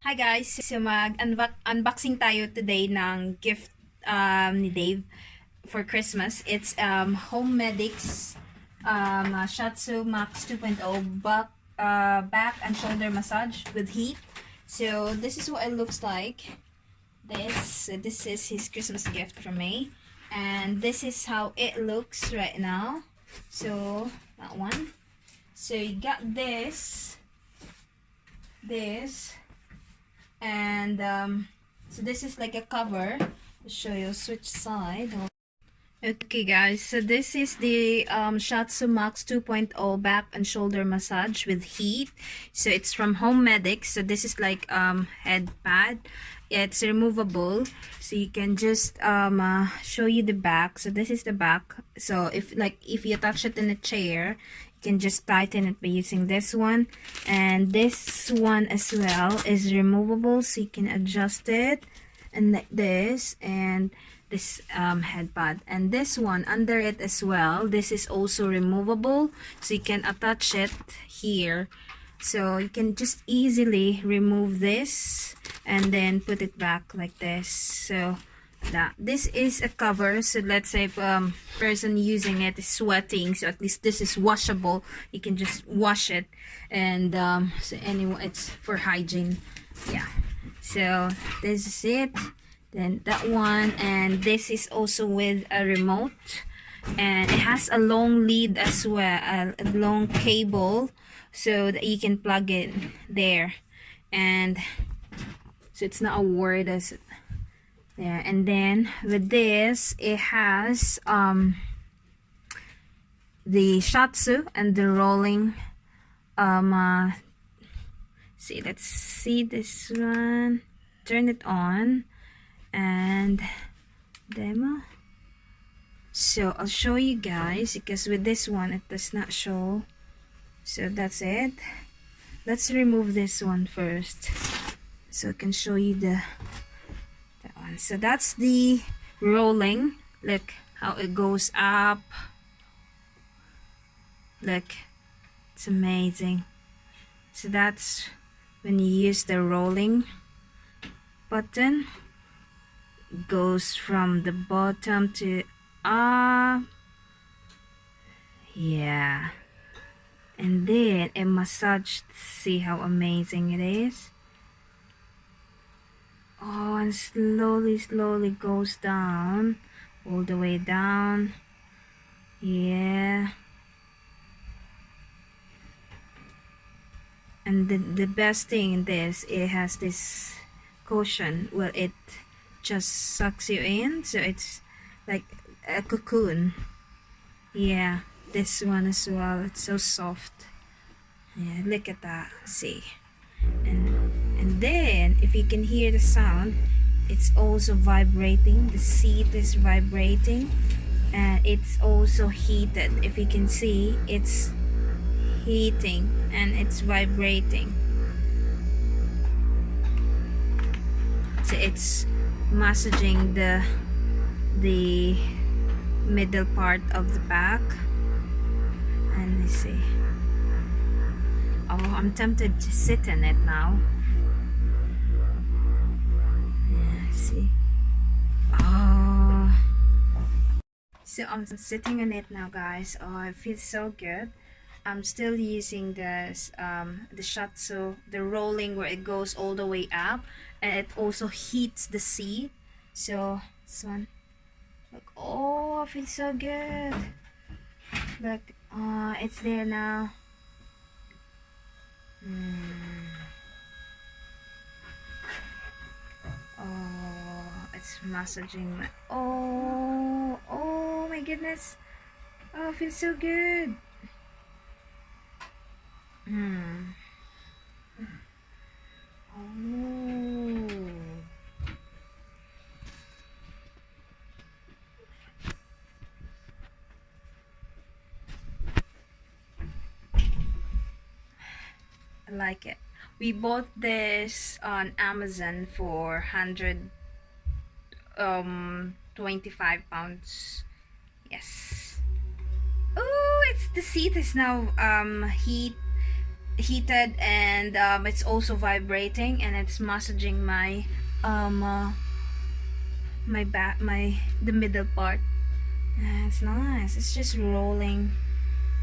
Hi guys! So mag-unboxing tayo today ng gift ni Dave for Christmas. It's HoMedics ShiatsuMax 2.0 back and shoulder massage with heat. So this is what it looks like. This is his Christmas gift from me, and this is how it looks right now. So that one. So you got this. And so this is like a cover. I'll show you, switch side. Okay guys, so this is the ShiatsuMax 2.0 back and shoulder massage with heat. So it's from HoMedics. So this is like head pad. It's removable, so you can just show you the back. So this is the back. So if you touch it in a chair, you can just tighten it by using this one, and this one as well is removable, so you can adjust it and like this, and this head pad, and this one under it as well. This is also removable, so you can attach it here, so you can just easily remove this and then put it back like this. So this is a cover, so let's say person using it is sweating, so at least this is washable. You can just wash it, and so anyway, it's for hygiene. Yeah, so this is it. Then that one, and this is also with a remote, and it has a long lead as well, a long cable, so that you can plug it there, and so it's not a word as there. And then with this, it has the Shiatsu and the rolling see, let's see this one. Turn it on and demo. So I'll show you guys, because with this one it does not show. So that's it. Let's remove this one first, so I can show you that one. So that's the rolling. Look how it goes up. Look, it's amazing. So that's when you use the rolling button. It goes from the bottom to up. Yeah, and then a massage. See how amazing it is. Oh, and slowly goes down, all the way down. Yeah, and the best thing in this, it has this cushion. Well, it just sucks you in, so it's like a cocoon. Yeah, this one as well, it's so soft. Yeah, look at that. See, and then if you can hear the sound, it's also vibrating. The seat is vibrating, and it's also heated. If you can see, it's heating and it's vibrating. So it's massaging the middle part of the back. And let's see. Oh, I'm tempted to sit in it now. Yeah, see. Oh, so I'm sitting on it now, guys. Oh, it feels so good. I'm still using this the Shiatsu, the rolling, where it goes all the way up, and it also heats the seat. So this one, look, oh, it feels so good. Look, it's there now. Oh, it's massaging my, oh my goodness. Oh, it feels so good. Oh. I like it. We bought this on Amazon for 125 pounds. Yes. Oh, it's the seat is now heated, and it's also vibrating, and it's massaging my my back, the middle part. It's nice. It's just rolling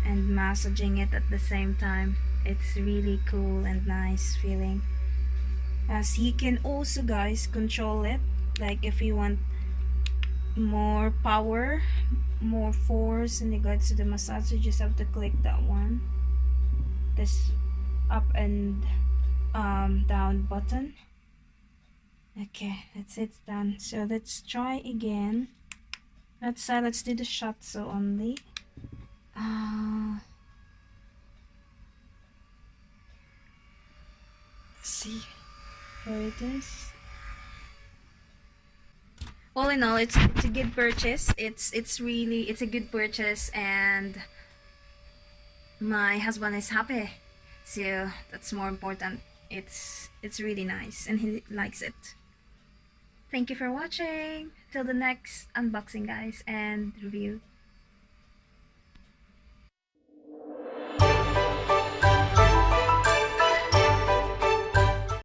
and massaging it at the same time. It's really cool and nice feeling. As you can also, guys, control it. Like if you want more power, more force in regards to the massage, you just have to click that one, this up and down button. Okay, that's it, done. So let's try again. Let's do the Shiatsu only. See where it is. All in all, it's a good purchase. It's a good purchase, and my husband is happy, so that's more important. It's really nice, and he likes it. Thank you for watching. Till the next unboxing, guys, and review.